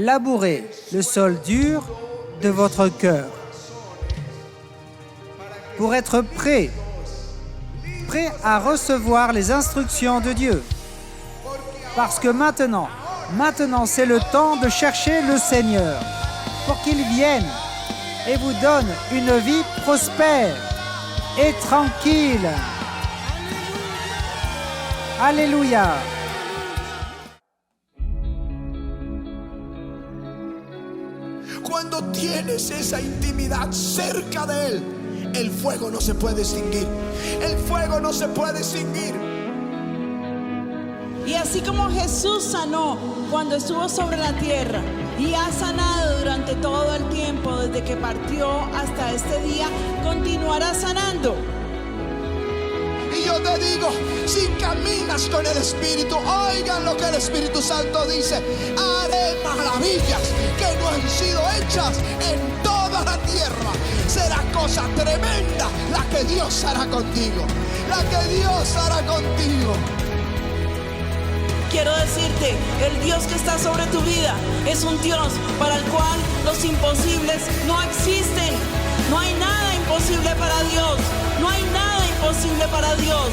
labourer le sol dur de votre cœur pour être prêt à recevoir les instructions de Dieu. Parce que maintenant, c'est le temps de chercher le Seigneur pour qu'il vienne et vous donne une vie prospère et tranquille. Alléluia. Cuando tienes esa intimidad cerca de Él, el fuego no se puede extinguir. El fuego no se puede extinguir. Y así como Jesús sanó cuando estuvo sobre la tierra y ha sanado durante todo el tiempo desde que partió hasta este día, continuará sanando. Y yo te digo, si caminas con el Espíritu, oigan lo que el Espíritu Santo dice: haré maravillas que no han sido hechas en toda la tierra. Será cosa tremenda la que Dios hará contigo, la que Dios hará contigo. Quiero decirte, el Dios que está sobre tu vida es un Dios para el cual los imposibles no existen. No hay nada imposible para Dios. No hay nada imposible para Dios.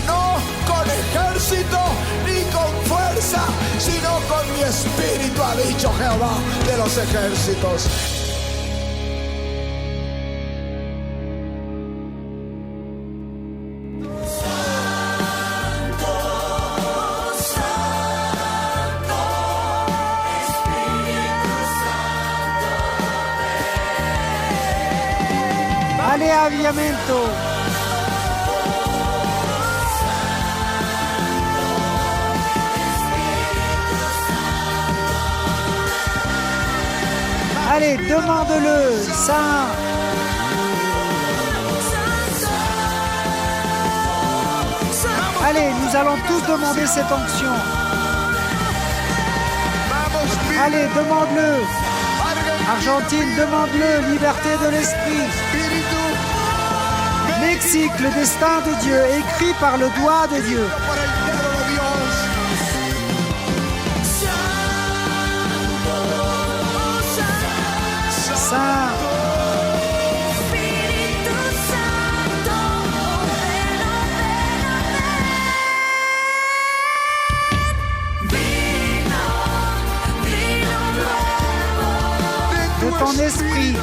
No con ejército ni con fuerza, sino con mi espíritu, ha dicho Jehová de los ejércitos. Allez, avivamiento. Allez, demande-le, Saint. Allez, nous allons tous demander cette onction. Allez, demande-le. Argentine, demande-le, liberté de l'esprit. Mexique, le destin de Dieu, écrit par le doigt de Dieu. Saint. De ton esprit.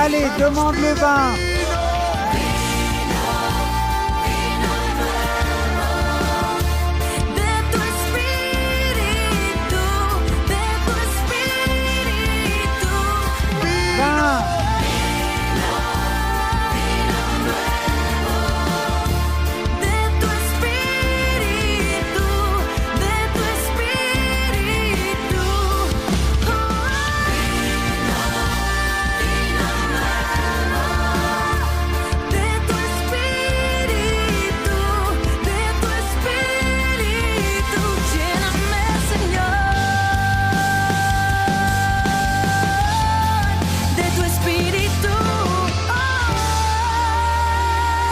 Allez, demande le vin. Vin.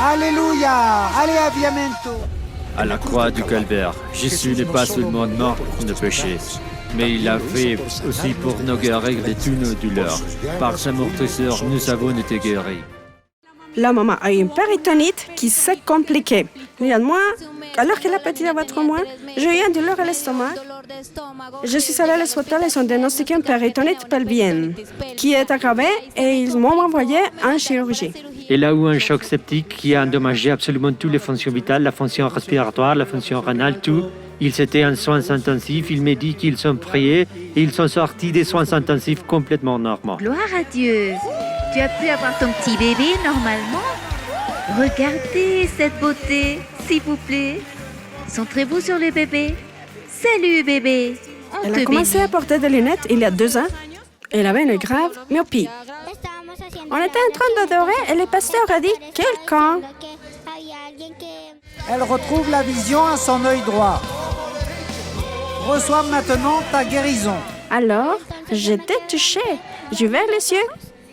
Alléluia. Allez, avivamiento. À la croix du Calvaire, Jésus n'est pas seulement mort pour nos péchés, mais il l'a fait aussi pour nous guérir de toutes nos douleurs. Par sa meurtrissure, nous avons été guéris. La maman a eu une péritonite qui s'est compliquée. Moi, alors qu'elle a petit à votre mois, j'ai eu une douleur à l'estomac. Je suis allée à l'hôpital et ils ont diagnostiqué une péritonite pelvienne qui est aggravée et ils m'ont envoyé en chirurgie. Elle a eu un choc septique qui a endommagé absolument toutes les fonctions vitales, la fonction respiratoire, la fonction rénale, tout. Ils étaient en soins intensifs, il m'a dit qu'ils sont priés et ils sont sortis des soins intensifs complètement normaux. Gloire à Dieu! Tu as pu avoir ton petit bébé normalement? Regardez cette beauté, s'il vous plaît. Centrez-vous sur le bébé. Salut bébé! Elle a commencé à porter des lunettes il y a 2 ans. Elle avait une grave myopie. On était en train d'adorer et le pasteur a dit « Quel camp ?» Elle retrouve la vision à son œil droit. Reçois maintenant ta guérison. Alors, j'étais touchée. J'ai ouvert les cieux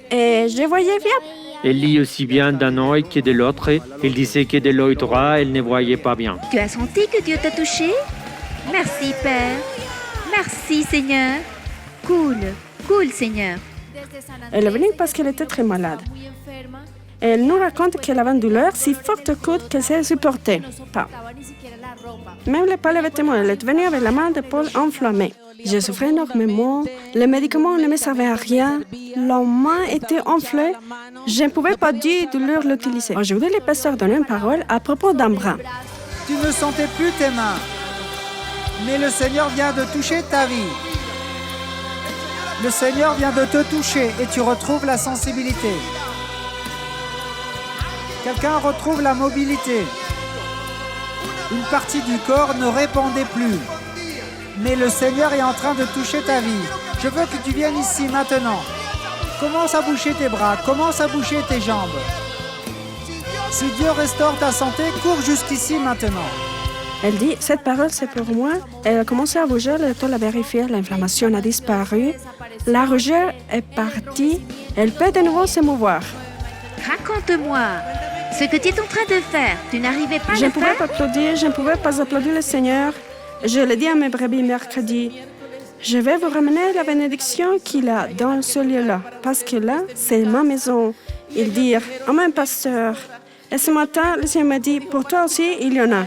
et je voyais bien. Elle lit aussi bien d'un œil que de l'autre. Elle disait que de l'œil droit, elle ne voyait pas bien. Tu as senti que Dieu t'a touché? Merci, Père. Merci, Seigneur. Cool, Seigneur. Elle est venue parce qu'elle était très malade. Et elle nous raconte qu'elle avait une douleur si forte qu'elle ne se supportait pas. Même pas les vêtements, elle est venue avec la main d'épaule enflammée. Je souffrais énormément, les médicaments ne me servaient à rien, la main était enflée, je ne pouvais pas dire de leur l'utiliser. Aujourd'hui, le pasteur donne une parole à propos d'un bras. Tu ne sentais plus tes mains, mais le Seigneur vient de toucher ta vie. Le Seigneur vient de te toucher et tu retrouves la sensibilité. Quelqu'un retrouve la mobilité. Une partie du corps ne répondait plus. Mais le Seigneur est en train de toucher ta vie. Je veux que tu viennes ici maintenant. Commence à bouger tes bras, commence à bouger tes jambes. Si Dieu restaure ta santé, cours jusqu'ici maintenant. Elle dit, cette parole c'est pour moi. Elle a commencé à bouger, le docteur l'a vérifié, l'inflammation a disparu. La rougeur est partie, elle peut de nouveau se mouvoir. Raconte-moi ce que tu es en train de faire. Tu n'arrivais pas à Je le ne pouvais faire? pas applaudir, je ne pouvais pas applaudir le Seigneur. Je l'ai dit à mes brebis mercredi. Je vais vous ramener la bénédiction qu'il a dans ce lieu-là, parce que là, c'est ma maison. Il dit, oh mon pasteur. Et ce matin, le Seigneur m'a dit, pour toi aussi, il y en a.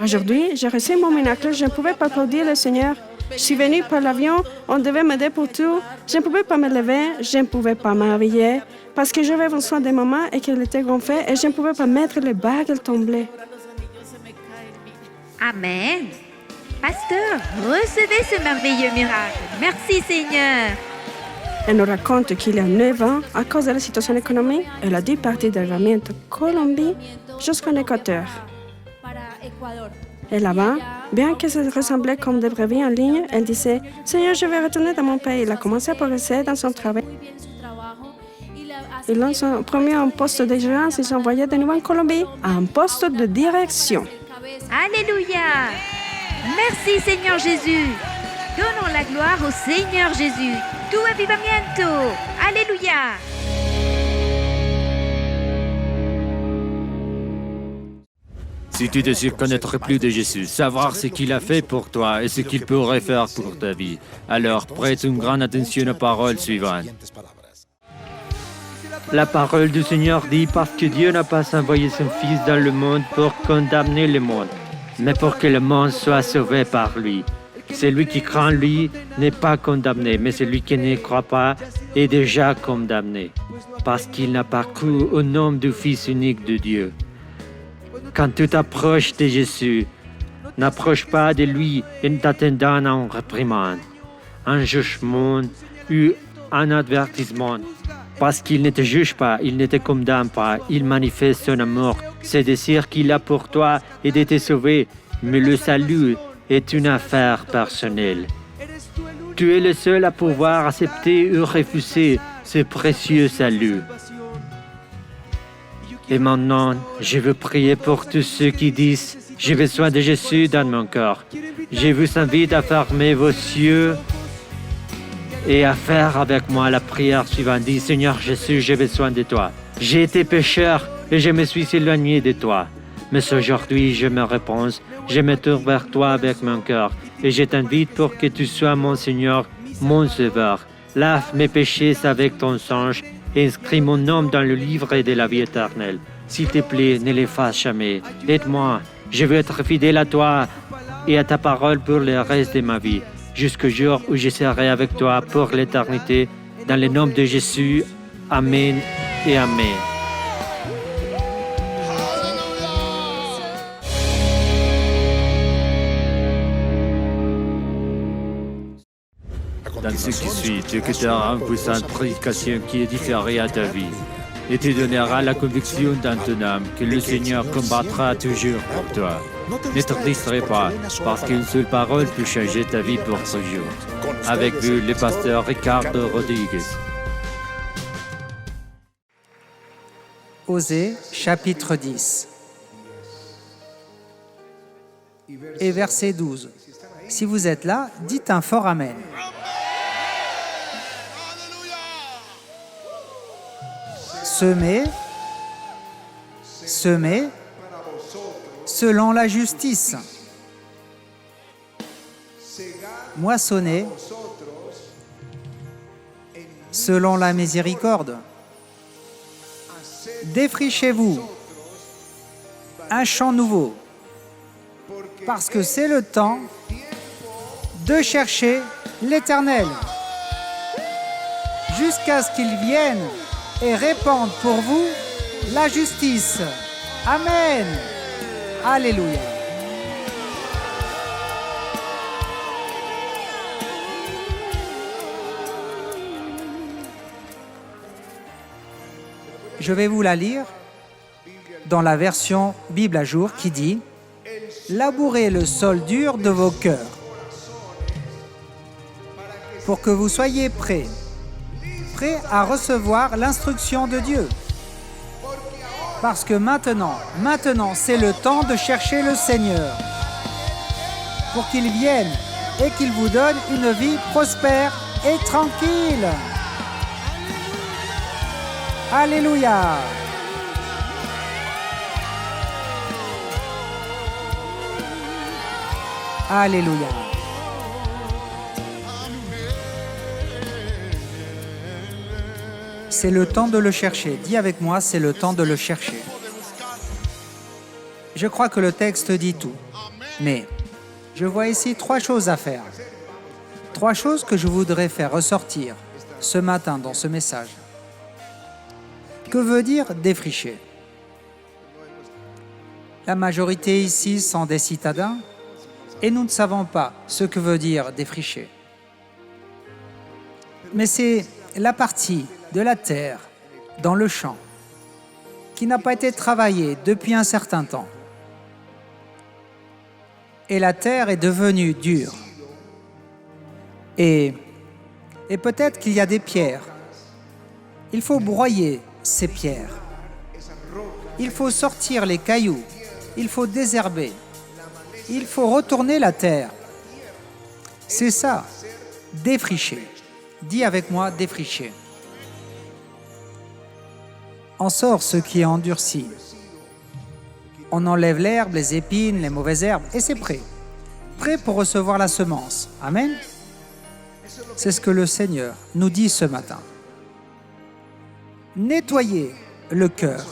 Aujourd'hui, j'ai reçu mon miracle, je ne pouvais pas applaudir le Seigneur. Je suis venue par l'avion, on devait m'aider pour tout. Je ne pouvais pas me lever, je ne pouvais pas m'habiller, parce que j'avais besoin de maman et qu'elle était gonflée et je ne pouvais pas mettre les bagues, elles tombaient. Amen. Pasteur, recevez ce merveilleux miracle. Merci, Seigneur. Elle nous raconte qu'il y a 9 ans, à cause de la situation économique, elle a dû partir de la Colombie jusqu'en Équateur. Et là-bas, bien que ça ressemblait comme des brebis en ligne, elle disait « Seigneur, je vais retourner dans mon pays ». Elle a commencé à progresser dans son travail. Ils l'ont promis un poste de gérance, ils ont envoyé de nouveau en Colombie à un poste de direction. Alléluia. Merci, Seigneur Jésus. Donnons la gloire au Seigneur Jésus. Tu avivamiento. Alléluia. Si tu désires connaître plus de Jésus, savoir ce qu'il a fait pour toi et ce qu'il pourrait faire pour ta vie, alors prête une grande attention aux paroles suivantes. La parole du Seigneur dit, parce que Dieu n'a pas envoyé son Fils dans le monde pour condamner le monde, mais pour que le monde soit sauvé par lui. Celui qui craint lui n'est pas condamné, mais celui qui ne croit pas est déjà condamné, parce qu'il n'a pas cru au nom du Fils unique de Dieu. Quand tu t'approches de Jésus, n'approche pas de lui en t'attendant à un réprimande, un jugement ou un avertissement. Parce qu'il ne te juge pas, il ne te condamne pas, il manifeste son amour. C'est dire qu'il a pour toi et de te sauver, mais le salut est une affaire personnelle. Tu es le seul à pouvoir accepter ou refuser ce précieux salut. Et maintenant, je veux prier pour tous ceux qui disent « J'ai besoin de Jésus dans mon cœur ». Je vous invite à fermer vos yeux et à faire avec moi la prière suivante. Dis « Seigneur Jésus, j'ai besoin de toi. J'ai été pécheur et je me suis éloigné de toi. Mais aujourd'hui, je me réponds, je me tourne vers toi avec mon cœur et je t'invite pour que tu sois mon Seigneur, mon Sauveur. Lave mes péchés avec ton sang et inscris mon nom dans le livre de la vie éternelle. S'il te plaît, ne l'efface jamais. Aide-moi, je veux être fidèle à toi et à ta parole pour le reste de ma vie, jusqu'au jour où je serai avec toi pour l'éternité. Dans le nom de Jésus, Amen et Amen. Dans ce qui suit, tu écouteras une puissante prédication qui est différée à ta vie et te donnera la conviction dans ton âme que le Seigneur combattra toujours pour toi. Ne te distrais pas, parce qu'une seule parole peut changer ta vie pour toujours. Avec vous, le pasteur Ricardo Rodriguez. Osée, chapitre 10 et verset 12. Si vous êtes là, dites un fort Amen. Semez selon la justice. Moissonnez selon la miséricorde. Défrichez-vous un champ nouveau, parce que c'est le temps de chercher l'Éternel, jusqu'à ce qu'il vienne et répande pour vous la justice. Amen. Alléluia. Je vais vous la lire dans la version Bible à jour qui dit « Labourez le sol dur de vos cœurs pour que vous soyez prêts à recevoir l'instruction de Dieu. Parce que maintenant, c'est le temps de chercher le Seigneur pour qu'il vienne et qu'il vous donne une vie prospère et tranquille. » Alléluia. Alléluia. C'est le temps de le chercher. Dis avec moi, c'est le temps de le chercher. Je crois que le texte dit tout. Mais je vois ici 3 choses à faire. 3 choses que je voudrais faire ressortir ce matin dans ce message. Que veut dire défricher? La majorité ici sont des citadins et nous ne savons pas ce que veut dire défricher. Mais c'est la partie de la terre dans le champ qui n'a pas été travaillée depuis un certain temps. Et la terre est devenue dure. Et peut-être qu'il y a des pierres. Il faut broyer ces pierres. Il faut sortir les cailloux. Il faut désherber. Il faut retourner la terre. C'est ça, défricher. Dis avec moi, défricher. On sort ce qui est endurci. On enlève l'herbe, les épines, les mauvaises herbes, et c'est prêt. Prêt pour recevoir la semence. Amen. C'est ce que le Seigneur nous dit ce matin. Nettoyez le cœur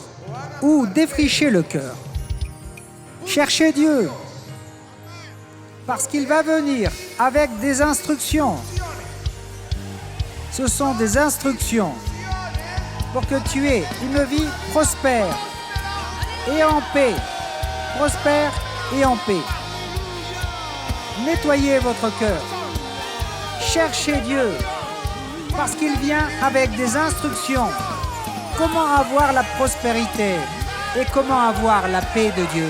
ou défrichez le cœur. Cherchez Dieu parce qu'il va venir avec des instructions. Ce sont des instructions pour que tu aies une vie prospère et en paix. Prospère et en paix. Nettoyez votre cœur. Cherchez Dieu parce qu'il vient avec des instructions. Comment avoir la prospérité et comment avoir la paix de Dieu.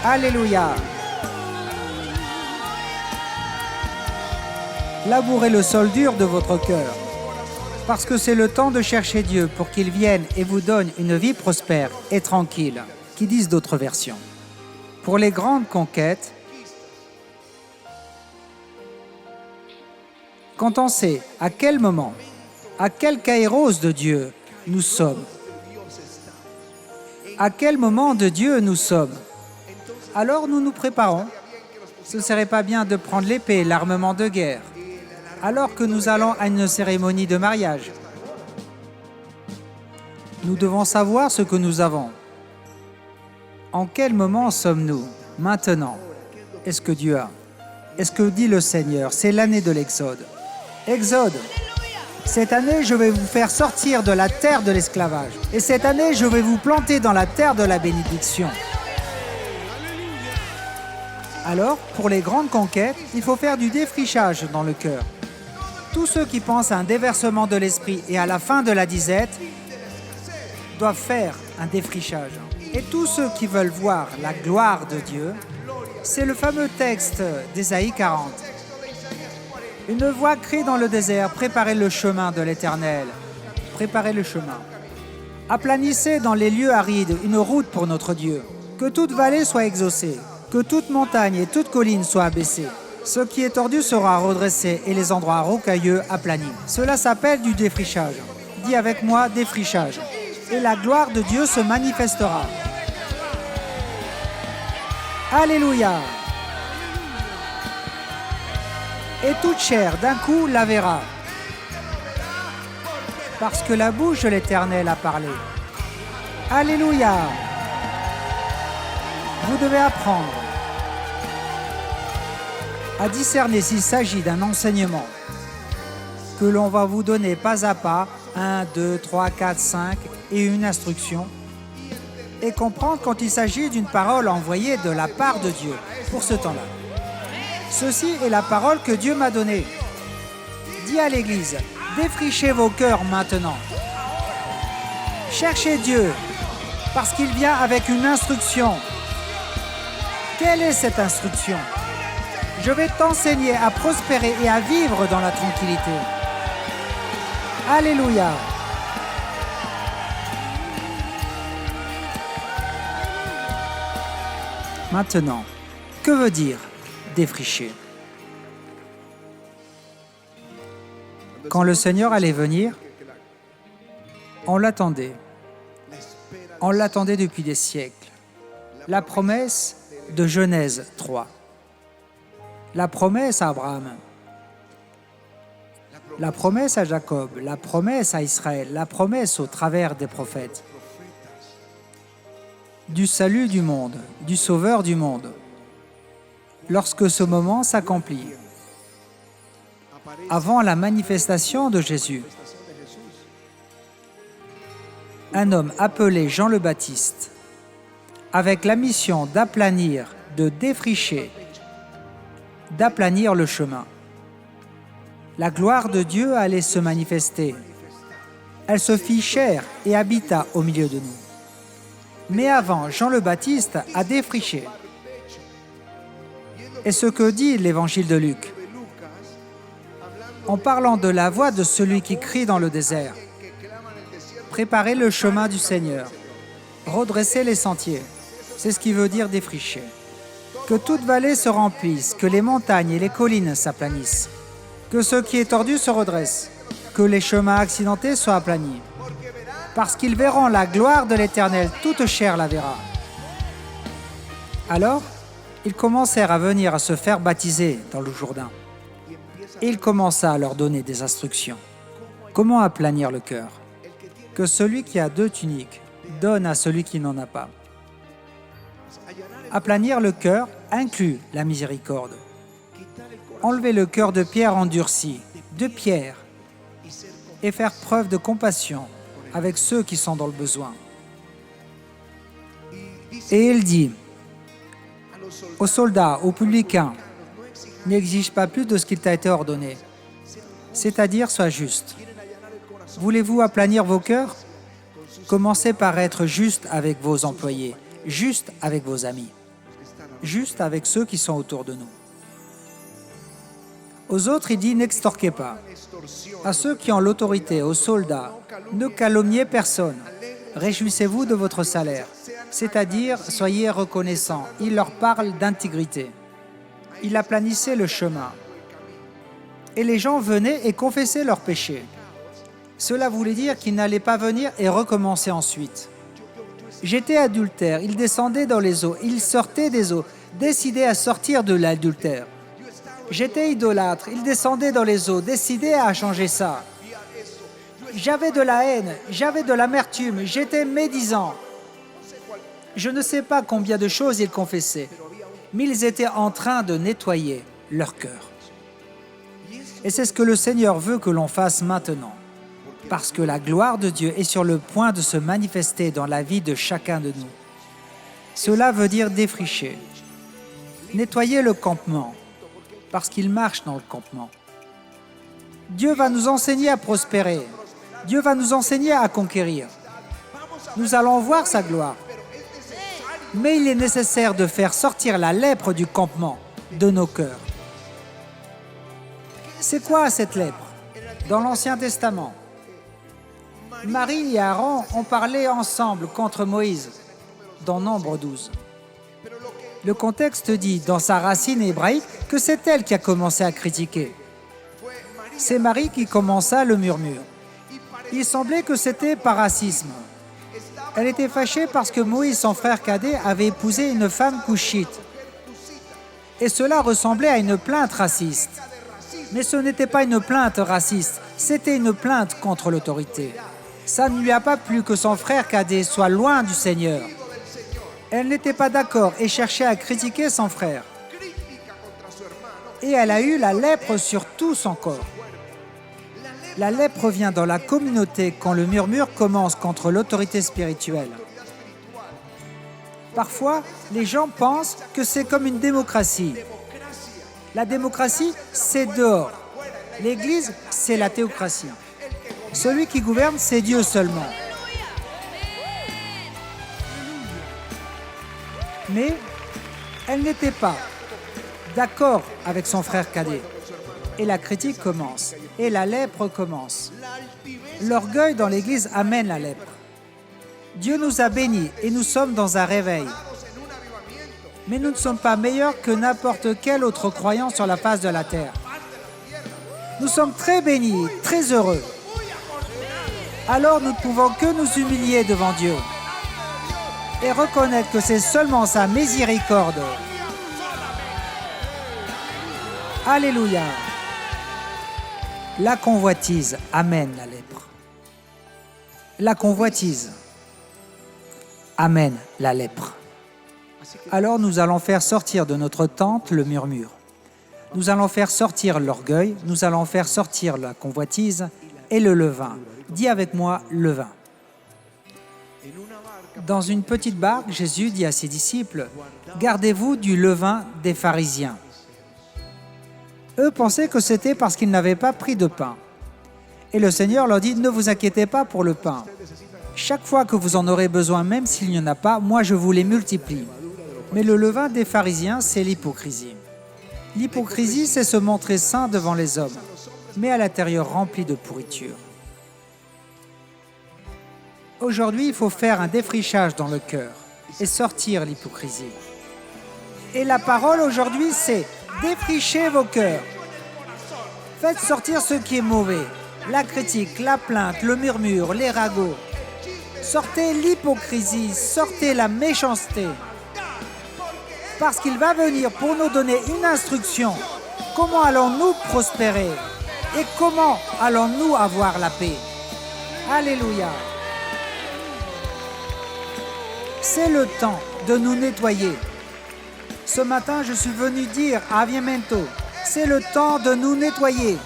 Alléluia. Labourez le sol dur de votre cœur, parce que c'est le temps de chercher Dieu pour qu'il vienne et vous donne une vie prospère et tranquille, qui disent d'autres versions. Pour les grandes conquêtes, quand on sait à quel moment, à quel kairos de Dieu nous sommes, à quel moment de Dieu nous sommes, alors nous nous préparons. Ce ne serait pas bien de prendre l'épée, l'armement de guerre, alors que nous allons à une cérémonie de mariage. Nous devons savoir ce que nous avons. En quel moment sommes-nous maintenant? Est-ce que Dieu a? Est-ce que dit le Seigneur? C'est l'année de l'Exode. Exode. Cette année, je vais vous faire sortir de la terre de l'esclavage. Et cette année, je vais vous planter dans la terre de la bénédiction. Alors, pour les grandes conquêtes, il faut faire du défrichage dans le cœur. Tous ceux qui pensent à un déversement de l'esprit et à la fin de la disette doivent faire un défrichage. Et tous ceux qui veulent voir la gloire de Dieu, c'est le fameux texte d'Ésaïe 40. Une voix crie dans le désert, préparez le chemin de l'Éternel. Préparez le chemin. Aplanissez dans les lieux arides une route pour notre Dieu. Que toute vallée soit exaucée, que toute montagne et toute colline soient abaissées. Ce qui est tordu sera redressé et les endroits rocailleux aplanis. Cela s'appelle du défrichage. Dis avec moi, défrichage. Et la gloire de Dieu se manifestera. Alléluia. Et toute chair d'un coup la verra, parce que la bouche de l'Éternel a parlé. Alléluia. Vous devez apprendre à discerner s'il s'agit d'un enseignement que l'on va vous donner pas à pas, 1, 2, 3, 4, 5, et une instruction, et comprendre quand il s'agit d'une parole envoyée de la part de Dieu pour ce temps-là. Ceci est la parole que Dieu m'a donnée. Dis à l'Église, défrichez vos cœurs maintenant. Cherchez Dieu, parce qu'il vient avec une instruction. Quelle est cette instruction? Je vais t'enseigner à prospérer et à vivre dans la tranquillité. Alléluia. Maintenant, que veut dire défricher? Quand le Seigneur allait venir, on l'attendait. On l'attendait depuis des siècles. La promesse de Genèse 3. La promesse à Abraham. La promesse à Jacob. La promesse à Israël. La promesse au travers des prophètes. Du salut du monde, du Sauveur du monde. Lorsque ce moment s'accomplit, avant la manifestation de Jésus, un homme appelé Jean le Baptiste, avec la mission d'aplanir, de défricher, d'aplanir le chemin. La gloire de Dieu allait se manifester. Elle se fit chair et habita au milieu de nous. Mais avant, Jean le Baptiste a défriché. Et ce que dit l'évangile de Luc, en parlant de la voix de celui qui crie dans le désert, préparez le chemin du Seigneur, redressez les sentiers, c'est ce qui veut dire défricher. Que toute vallée se remplisse, que les montagnes et les collines s'aplanissent, que ce qui est tordu se redresse, que les chemins accidentés soient aplanis. Parce qu'ils verront la gloire de l'Éternel, toute chair la verra. Alors, ils commencèrent à venir à se faire baptiser dans le Jourdain. Et il commença à leur donner des instructions. Comment aplanir le cœur? Que celui qui a 2 tuniques donne à celui qui n'en a pas. Aplanir le cœur inclut la miséricorde. Enlever le cœur de pierre endurci, de pierre, et faire preuve de compassion avec ceux qui sont dans le besoin. Et il dit aux soldats, aux publicains, n'exige pas plus de ce qu'il t'a été ordonné, c'est-à-dire sois juste. Voulez-vous aplanir vos cœurs? Commencez par être juste avec vos employés, juste avec vos amis, juste avec ceux qui sont autour de nous. Aux autres, il dit n'extorquez pas. À ceux qui ont l'autorité, aux soldats, ne calomniez personne. Réjouissez-vous de votre salaire, c'est-à-dire soyez reconnaissants. Il leur parle d'intégrité. Il aplanissait le chemin. Et les gens venaient et confessaient leurs péchés. Cela voulait dire qu'ils n'allaient pas venir et recommencer ensuite. J'étais adultère, il descendait dans les eaux, il sortait des eaux, décidé à sortir de l'adultère. J'étais idolâtre, il descendait dans les eaux, décidé à changer ça. J'avais de la haine, j'avais de l'amertume, j'étais médisant. Je ne sais pas combien de choses ils confessaient, mais ils étaient en train de nettoyer leur cœur. Et c'est ce que le Seigneur veut que l'on fasse maintenant, parce que la gloire de Dieu est sur le point de se manifester dans la vie de chacun de nous. Cela veut dire défricher, nettoyer le campement, parce qu'il marche dans le campement. Dieu va nous enseigner à prospérer. Dieu va nous enseigner à conquérir. Nous allons voir sa gloire. Mais il est nécessaire de faire sortir la lèpre du campement de nos cœurs. C'est quoi cette lèpre? Dans l'Ancien Testament, Marie et Aaron ont parlé ensemble contre Moïse, dans Nombre 12. Le contexte dit, dans sa racine hébraïque, que c'est elle qui a commencé à critiquer. C'est Marie qui commença le murmure. Il semblait que c'était par racisme. Elle était fâchée parce que Moïse, son frère cadet, avait épousé une femme couchite, Et cela ressemblait à une plainte raciste. Mais ce n'était pas une plainte raciste, c'était une plainte contre l'autorité. Ça ne lui a pas plu que son frère cadet soit loin du Seigneur. Elle n'était pas d'accord et cherchait à critiquer son frère. Et elle a eu la lèpre sur tout son corps. La lèpre vient dans la communauté quand le murmure commence contre l'autorité spirituelle. Parfois, les gens pensent que c'est comme une démocratie. La démocratie, c'est dehors. L'Église, c'est la théocratie. Celui qui gouverne, c'est Dieu seulement. Mais elle n'était pas d'accord avec son frère cadet. Et la critique commence. Et la lèpre commence. L'orgueil dans l'Église amène la lèpre. Dieu nous a bénis et nous sommes dans un réveil. Mais nous ne sommes pas meilleurs que n'importe quel autre croyant sur la face de la terre. Nous sommes très bénis, très heureux. Alors nous ne pouvons que nous humilier devant Dieu et reconnaître que c'est seulement sa miséricorde. Alléluia. La convoitise amène la lèpre. La convoitise amène la lèpre. Alors nous allons faire sortir de notre tente le murmure. Nous allons faire sortir l'orgueil, nous allons faire sortir la convoitise et le levain. Dis avec moi, levain. Dans une petite barque, Jésus dit à ses disciples, « Gardez-vous du levain des pharisiens. » Eux pensaient que c'était parce qu'ils n'avaient pas pris de pain. Et le Seigneur leur dit, « Ne vous inquiétez pas pour le pain. Chaque fois que vous en aurez besoin, même s'il n'y en a pas, moi je vous les multiplie. » Mais le levain des pharisiens, c'est l'hypocrisie. L'hypocrisie, c'est se montrer saint devant les hommes, mais à l'intérieur rempli de pourriture. Aujourd'hui, il faut faire un défrichage dans le cœur et sortir l'hypocrisie. Et la parole aujourd'hui, c'est défrichez vos cœurs. Faites sortir ce qui est mauvais, la critique, la plainte, le murmure, les ragots. Sortez l'hypocrisie, sortez la méchanceté. Parce qu'il va venir pour nous donner une instruction. Comment allons-nous prospérer? Et comment allons-nous avoir la paix? Alléluia. C'est le temps de nous nettoyer. Ce matin, je suis venu dire à Aviamento, c'est le temps de nous nettoyer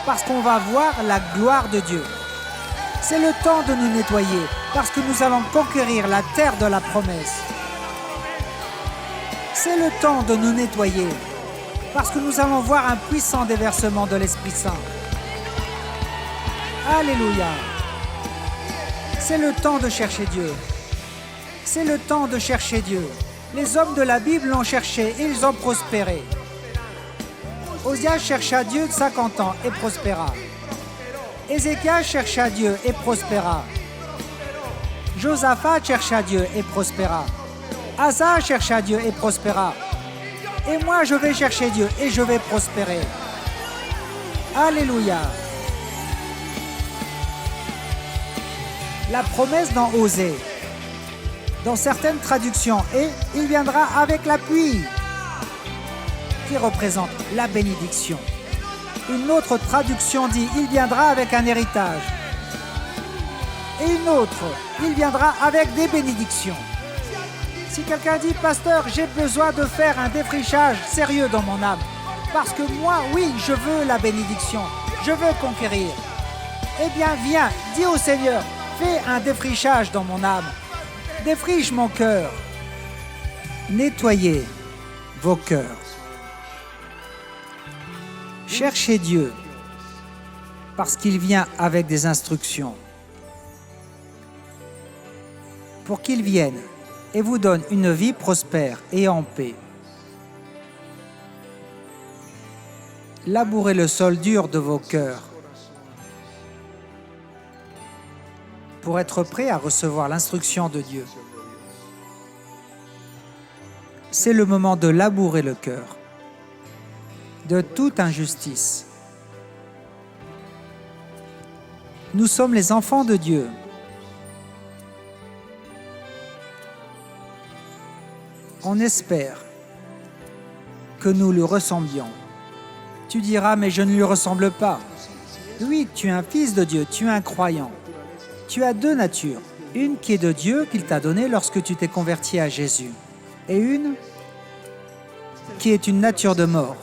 parce qu'on va voir la gloire de Dieu. C'est le temps de nous nettoyer parce que nous allons conquérir la terre de la promesse. C'est le temps de nous nettoyer parce que nous allons voir un puissant déversement de l'Esprit Saint. Alléluia. C'est le temps de chercher Dieu. C'est le temps de chercher Dieu. Les hommes de la Bible l'ont cherché et ils ont prospéré. Ozias chercha Dieu de 50 ans et prospéra. Ézéchias chercha Dieu et prospéra. Josaphat chercha Dieu et prospéra. Asa chercha Dieu et prospéra. Et moi, je vais chercher Dieu et je vais prospérer. Alléluia. La promesse dans Osée, dans certaines traductions, et il viendra avec la pluie, qui représente la bénédiction. Une autre traduction dit, il viendra avec un héritage. Et une autre, il viendra avec des bénédictions. Si quelqu'un dit, pasteur, j'ai besoin de faire un défrichage sérieux dans mon âme, parce que moi, oui, je veux la bénédiction, je veux conquérir. Eh bien, viens, dis au Seigneur, fais un défrichage dans mon âme. Défriche mon cœur. Nettoyez vos cœurs. Cherchez Dieu, parce qu'il vient avec des instructions. Pour qu'il vienne et vous donne une vie prospère et en paix. Labourez le sol dur de vos cœurs pour être prêt à recevoir l'instruction de Dieu. C'est le moment de labourer le cœur de toute injustice. Nous sommes les enfants de Dieu. On espère que nous lui ressemblions. Tu diras, mais je ne lui ressemble pas. Oui, tu es un fils de Dieu, tu es un croyant. Tu as deux natures, une qui est de Dieu qu'il t'a donnée lorsque tu t'es converti à Jésus, et une qui est une nature de mort.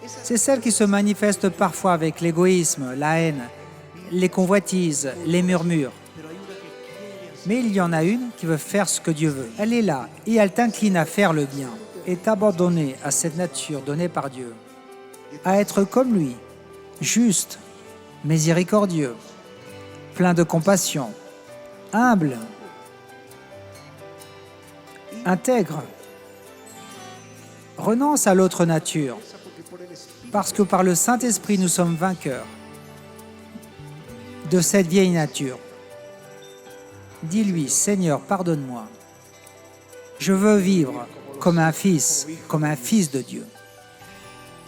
C'est celle qui se manifeste parfois avec l'égoïsme, la haine, les convoitises, les murmures. Mais il y en a une qui veut faire ce que Dieu veut. Elle est là et elle t'incline à faire le bien et t'abandonner à cette nature donnée par Dieu, à être comme lui, juste, miséricordieux, plein de compassion, humble, intègre. Renonce à l'autre nature, parce que par le Saint-Esprit nous sommes vainqueurs de cette vieille nature. Dis-lui, Seigneur, pardonne-moi. Je veux vivre comme un fils de Dieu.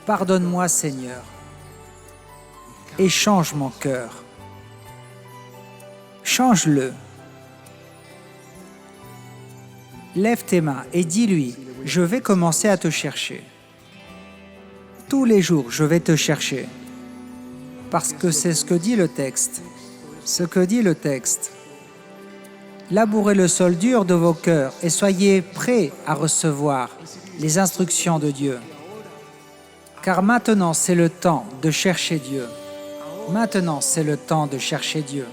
Pardonne-moi, Seigneur, et change mon cœur. Change-le. Lève tes mains et dis-lui, je vais commencer à te chercher. Tous les jours, je vais te chercher. Parce que c'est ce que dit le texte. Ce que dit le texte. Labourez le sol dur de vos cœurs et soyez prêts à recevoir les instructions de Dieu. Car maintenant, c'est le temps de chercher Dieu. Maintenant, c'est le temps de chercher Dieu.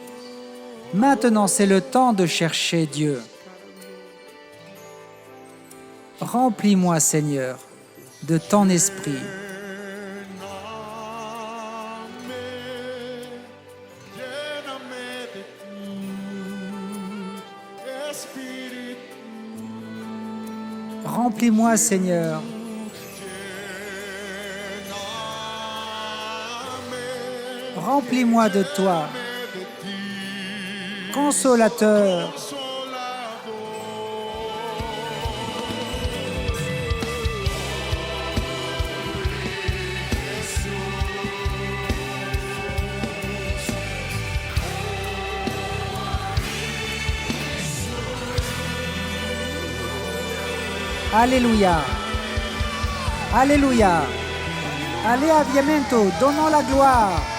Maintenant, c'est le temps de chercher Dieu. Remplis-moi, Seigneur, de ton esprit. Remplis-moi, Seigneur. Remplis-moi de toi. Consolateur. Alléluia. Alléluia. Allez, avviamento, donnons la gloire.